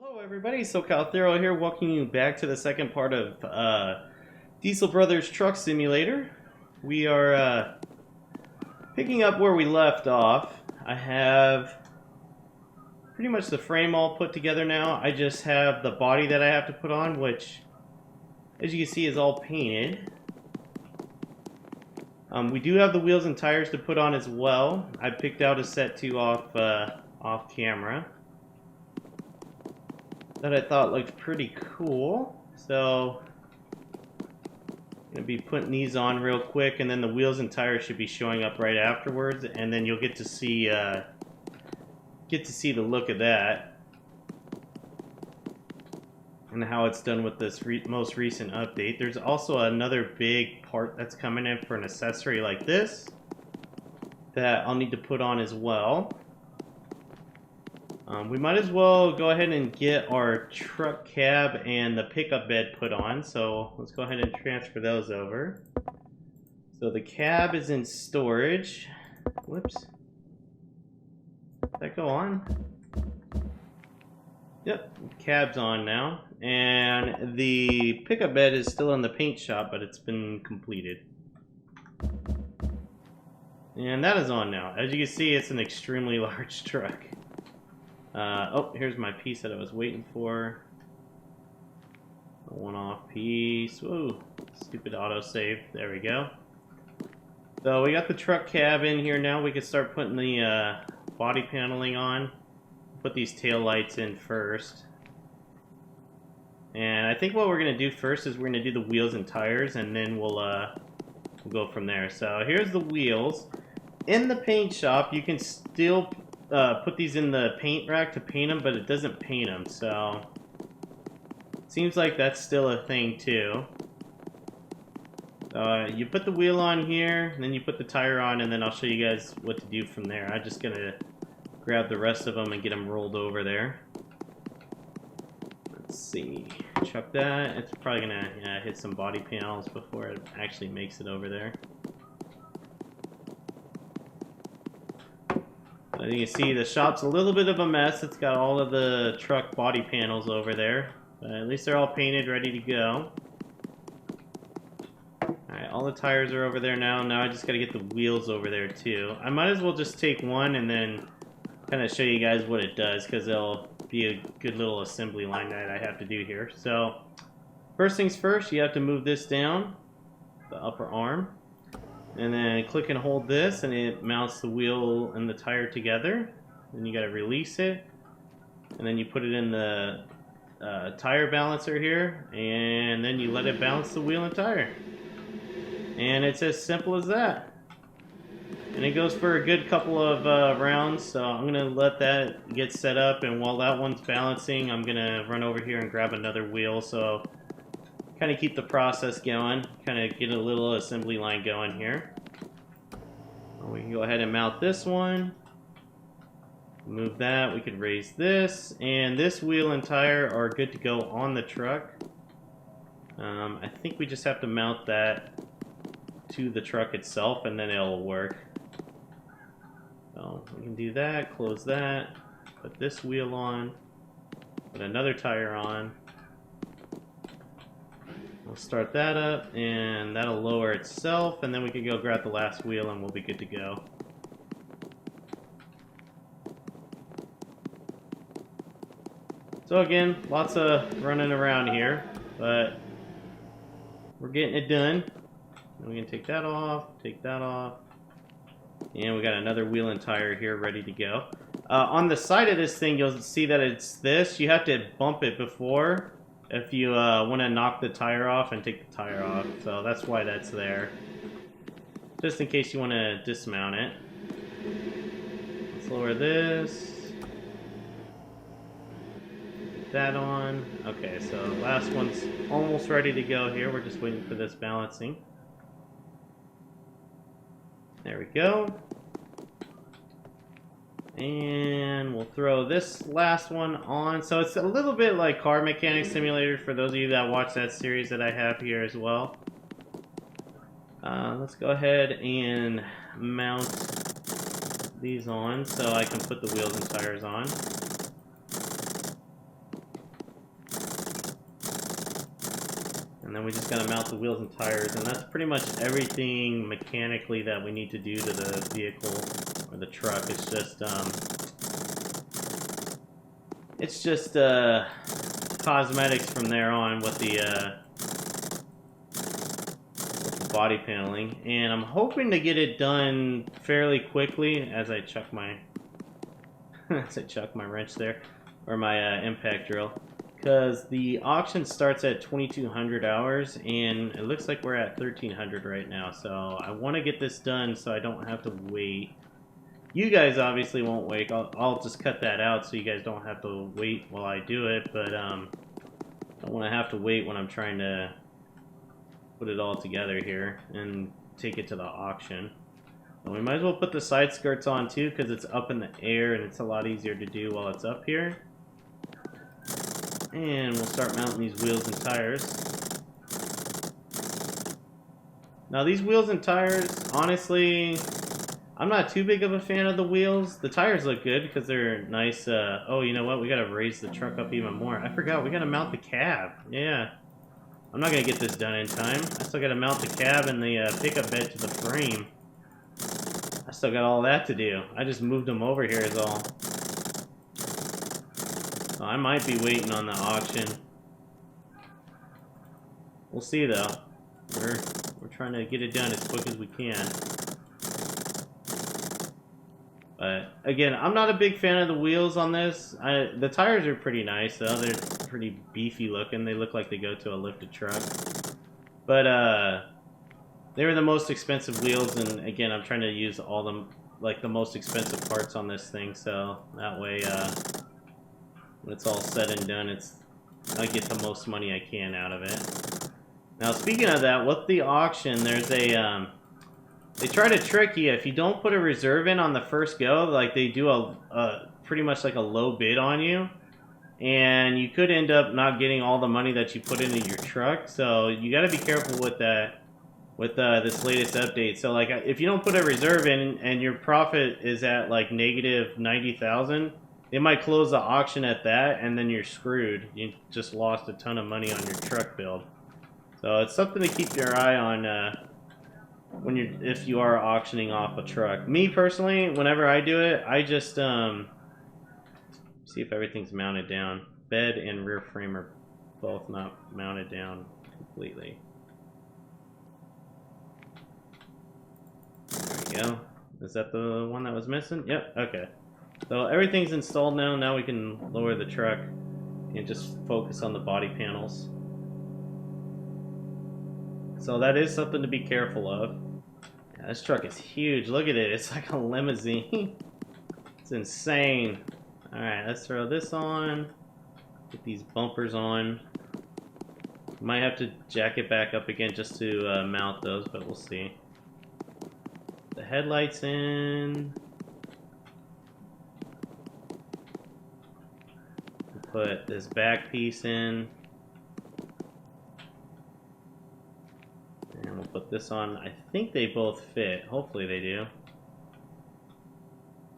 Hello everybody, SoCal Thero here, welcoming you back to the second part of Diesel Brothers Truck Simulator. We are picking up where we left off. I have pretty much the frame all put together now. I just have the body that I have to put on, which, as you can see, is all painted. We do have the wheels and tires to put on as well. I picked out a set 2 off camera that I thought looked pretty cool. So I'm gonna be putting these on real quick, and then the wheels and tires should be showing up right afterwards, and then you'll get to see the look of that and how it's done with this most recent update. There's also another big part that's coming in for an accessory like this that I'll need to put on as well. We might as well go ahead and get our truck cab and the pickup bed put on, so let's go ahead and transfer those over. So the cab is in storage. Whoops. Did that go on? Yep, cab's on now. And the pickup bed is still in the paint shop, but it's been completed. And that is on now. As you can see, it's an extremely large truck. Oh, here's my piece that I was waiting for. A one-off piece. Whoa, stupid autosave. There we go. So we got the truck cab in here now. We can start putting the body paneling on. Put these tail lights in first. And I think what we're going to do first is we're going to do the wheels and tires, and then we'll go from there. So here's the wheels. In the paint shop, you can still put these in the paint rack to paint them, but it doesn't paint them, so seems like that's still a thing too. You put the wheel on here, and then you put the tire on, and then I'll show you guys what to do from there. I'm just gonna grab the rest of them and get them rolled over there. Let's see, chuck that. It's probably gonna hit some body panels before it actually makes it over there. As you can see, the shop's a little bit of a mess. It's got all of the truck body panels over there, but at least they're all painted, ready to go. Alright, all the tires are over there now. Now I just gotta get the wheels over there too. I might as well just take one and then kind of show you guys what it does, because it'll be a good little assembly line that I have to do here. So, first things first, you have to move this down, the upper arm. And then click and hold this, and it mounts the wheel and the tire together. Then you gotta release it, and then you put it in the tire balancer here, and then you let it balance the wheel and tire. And it's as simple as that. And it goes for a good couple of rounds, so I'm gonna let that get set up, and while that one's balancing, I'm gonna run over here and grab another wheel, so kind of keep the process going, kind of get a little assembly line going here. We can go ahead and mount this one, move that, we could raise this, and this wheel and tire are good to go on the truck. I think we just have to mount that to the truck itself, and then it'll work. So we can do that, close that, put this wheel on, put another tire on. We'll start that up, and that'll lower itself, and then we can go grab the last wheel and we'll be good to go. So again, lots of running around here, but we're getting it done. And we can take that off, and we got another wheel and tire here ready to go. On the side of this thing, you'll see that it's this. You have to bump it before if you want to knock the tire off and take the tire off, so that's why that's there. Just in case you want to dismount it. Let's lower this. Get that on. Okay, so last one's almost ready to go here. We're just waiting for this balancing. There we go. And we'll throw this last one on. So it's a little bit like Car Mechanic Simulator for those of you that watch that series that I have here as well. Let's go ahead and mount these on so I can put the wheels and tires on. And then we just gotta mount the wheels and tires, and that's pretty much everything mechanically that we need to do to the vehicle or the truck. It's just cosmetics from there on with the body paneling, and I'm hoping to get it done fairly quickly as I chuck my wrench there, or my impact drill, because the auction starts at 2200 hours and it looks like we're at 1300 right now, so I want to get this done so I don't have to wait. You guys obviously won't wait. I'll just cut that out so you guys don't have to wait while I do it, but I don't want to have to wait when I'm trying to put it all together here and take it to the auction. And we might as well put the side skirts on too, because it's up in the air and it's a lot easier to do while it's up here. And we'll start mounting these wheels and tires. Now these wheels and tires, honestly, I'm not too big of a fan of the wheels. The tires look good because they're nice. Oh, you know what? We gotta raise the truck up even more. I forgot, we gotta mount the cab. Yeah. I'm not gonna get this done in time. I still gotta mount the cab and the pickup bed to the frame. I still got all that to do. I just moved them over here is all. So I might be waiting on the auction. We'll see though. We're trying to get it done as quick as we can. But again, I'm not a big fan of the wheels on this. The tires are pretty nice though. They're pretty beefy looking. They look like they go to a lifted truck. But they were the most expensive wheels, and again, I'm trying to use all the most expensive parts on this thing, so that way when it's all said and done, I get the most money I can out of it. Now speaking of that, with the auction, there's a they try to trick you. If you don't put a reserve in on the first go, like they do a pretty much like a low bid on you, and you could end up not getting all the money that you put into your truck. So you got to be careful with that, with this latest update. So like if you don't put a reserve in and your profit is at like negative 90,000, they might close the auction at that, and then you're screwed. You just lost a ton of money on your truck build. So it's something to keep your eye on if you are auctioning off a truck. Me personally, whenever I do it, I just see if everything's mounted down. Bed and rear frame are both not mounted down completely. There we go. Is that the one that was missing? Yep, okay. So everything's installed now. Now we can lower the truck and just focus on the body panels. So that is something to be careful of. Yeah, this truck is huge. Look at it. It's like a limousine. It's insane. Alright, let's throw this on. Get these bumpers on. Might have to jack it back up again just to mount those, but we'll see. The headlights in. Put this back piece in. And we'll put this on. I think they both fit. Hopefully they do.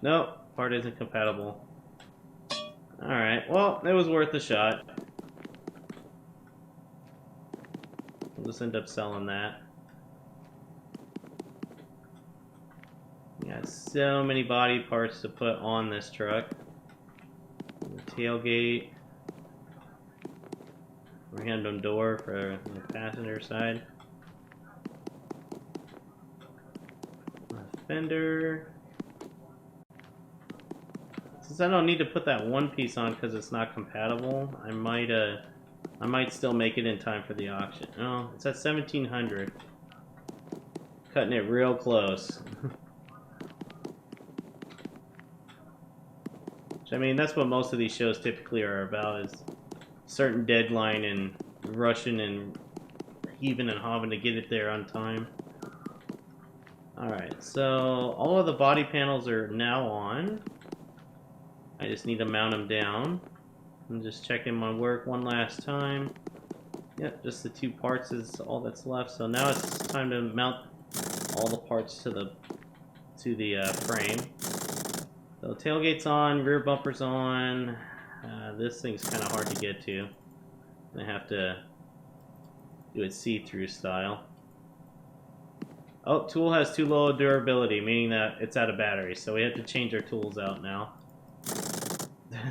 Nope, part isn't compatible. Alright, well, it was worth a shot. We'll just end up selling that. We got so many body parts to put on this truck. The tailgate. Random door for the passenger side. Fender. Since I don't need to put that one piece on because it's not compatible, I might still make it in time for the auction. Oh, it's at 1700. Cutting it real close. Which, I mean, that's what most of these shows typically are about, is certain deadline and rushing and heaving and hawing to get it there on time. Alright, so all of the body panels are now on. I just need to mount them down. I'm just checking my work one last time. Yep, just the two parts is all that's left. So now it's time to mount all the parts to the frame. So tailgate's on, rear bumper's on. This thing's kind of hard to get to. I have to do it see-through style. Oh, tool has too low durability, meaning that it's out of battery, so we have to change our tools out now.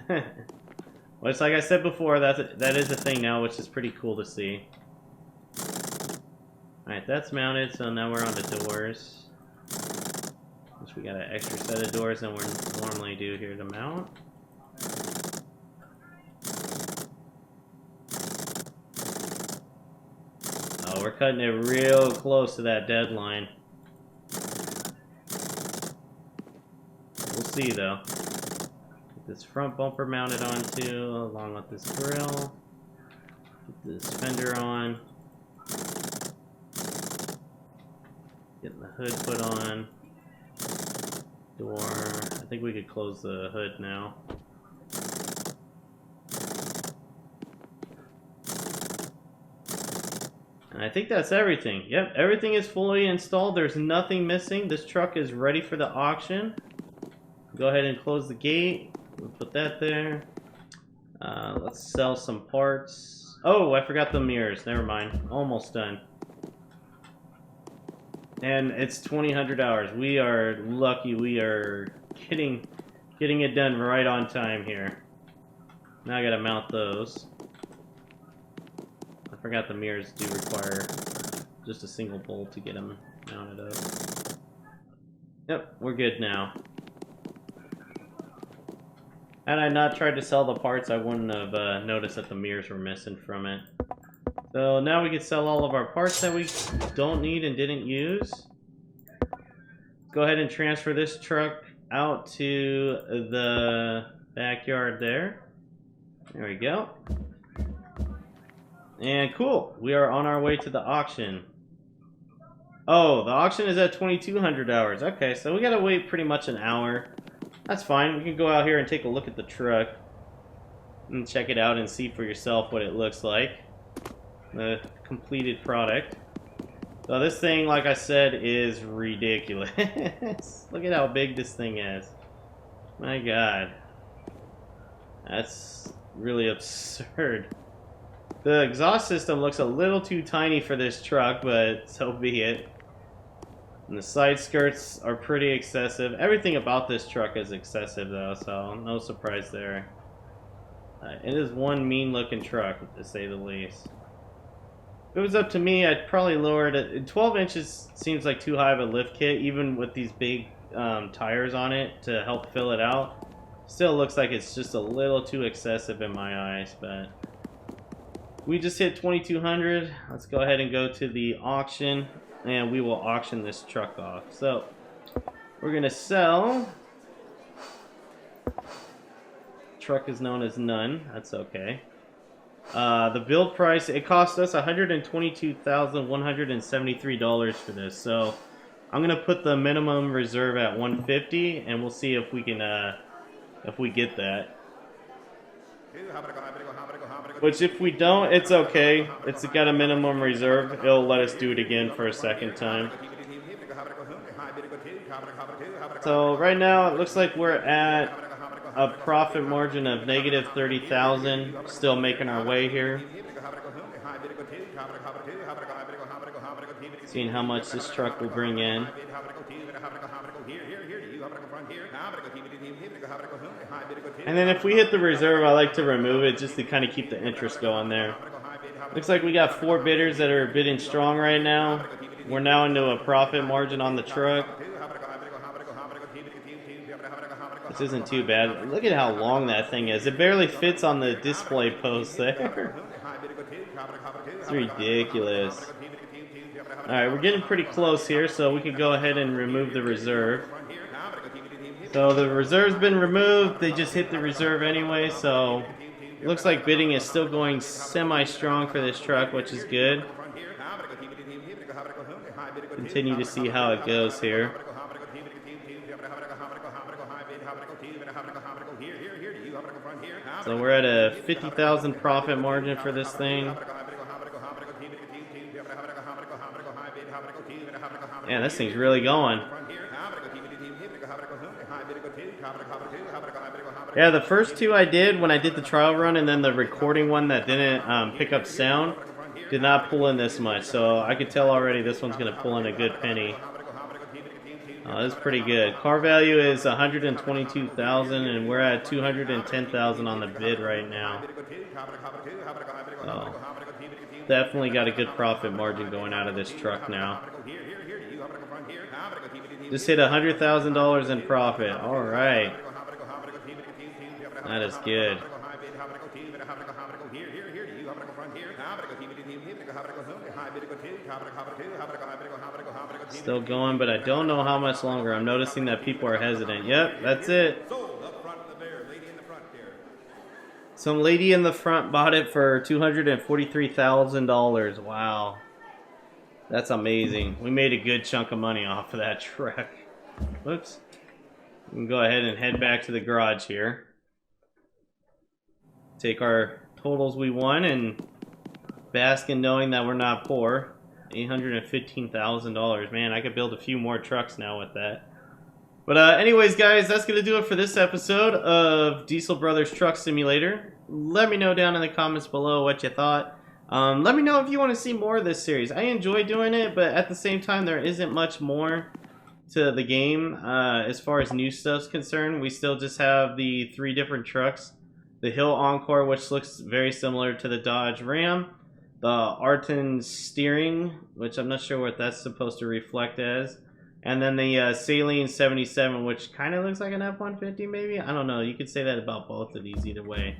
Well, it's like I said before, that is a thing now, which is pretty cool to see. Alright, that's mounted, so now we're on the doors. Which we got an extra set of doors than we normally do here to mount. Oh, we're cutting it real close to that deadline. We'll see, though. Get this front bumper mounted onto, along with this grill. Get this fender on. Getting the hood put on. Door. I think we could close the hood now. And I think that's everything. Yep, everything is fully installed. There's nothing missing. This truck is ready for the auction. Go ahead and close the gate. We'll put that there. Let's sell some parts. Oh, I forgot the mirrors. Never mind. Almost done. And it's 2000 hours. We are lucky. We are getting it done right on time here. Now I gotta mount those. I forgot the mirrors do require just a single bolt to get them mounted up. Yep, we're good now. Had I not tried to sell the parts, I wouldn't have noticed that the mirrors were missing from it. So now we can sell all of our parts that we don't need and didn't use. Go ahead and transfer this truck out to the backyard there. There we go. And cool, we are on our way to the auction. Oh, the auction is at 2200 hours. Okay, so we gotta wait pretty much an hour. That's fine, we can go out here and take a look at the truck and check it out and see for yourself what it looks like. The completed product. So this thing, like I said, is ridiculous. Look at how big this thing is. My God. That's really absurd. The exhaust system looks a little too tiny for this truck, but so be it. And the side skirts are pretty excessive. Everything about this truck is excessive though, so no surprise there. It is one mean looking truck, to say the least. If it was up to me, I'd probably lower it. 12 inches seems like too high of a lift kit, even with these big tires on it to help fill it out. Still looks like it's just a little too excessive in my eyes, but we just hit 2200. Let's go ahead and go to the auction, and we will auction this truck off. So we're gonna sell. Truck is known as none. That's okay. The build price, it cost us $122,173 for this. So I'm gonna put the minimum reserve at 150, and we'll see if we can if we get that. Which if we don't, it's okay. It's got a minimum reserve. It'll let us do it again for a second time. So right now it looks like we're at a profit margin of negative 30,000. Still making our way here. Seeing how much this truck will bring in. And then if we hit the reserve, I like to remove it just to kind of keep the interest going there. Looks like we got 4 bidders that are bidding strong right now. We're now into a profit margin on the truck. This isn't too bad. Look at how long that thing is. It barely fits on the display post there. It's ridiculous. Alright, we're getting pretty close here, so we can go ahead and remove the reserve. So the reserve's been removed. They just hit the reserve anyway, so looks like bidding is still going semi-strong for this truck, which is good. Continue to see how it goes here. So we're at a 50,000 profit margin for this thing. Yeah, this thing's really going. Yeah, the first two I did when I did the trial run, and then the recording one that didn't pick up sound. did not pull in this much, so I could tell already this one's going to pull in a good penny. This is pretty good. Car value is 122,000, and we're at 210,000 on the bid right now. So definitely got a good profit margin going out of this truck now. Just hit $100,000 in profit. All right, that is good. Still going, but I don't know how much longer. I'm noticing that people are hesitant. Yep, that's it. Some lady in the front bought it for $243,000. Wow. That's amazing. We made a good chunk of money off of that truck. Whoops. We can go ahead and head back to the garage here. Take our totals we won and bask in knowing that we're not poor. $815,000. Man, I could build a few more trucks now with that. But anyways, guys, that's going to do it for this episode of Diesel Brothers Truck Simulator. Let me know down in the comments below what you thought. Let me know if you want to see more of this series. I enjoy doing it, but at the same time, there isn't much more to the game as far as new stuff's concerned. We still just have the 3 different trucks. The Hill Encore, which looks very similar to the Dodge Ram. The Arton Steering, which I'm not sure what that's supposed to reflect as. And then the Saline 77, which kind of looks like an F-150 maybe? I don't know. You could say that about both of these either way.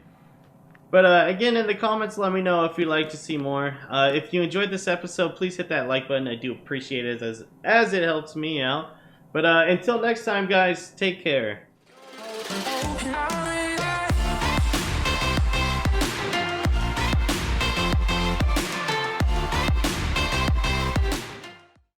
But again, in the comments, let me know if you'd like to see more. If you enjoyed this episode, please hit that like button. I do appreciate it as it helps me out. But until next time, guys, take care.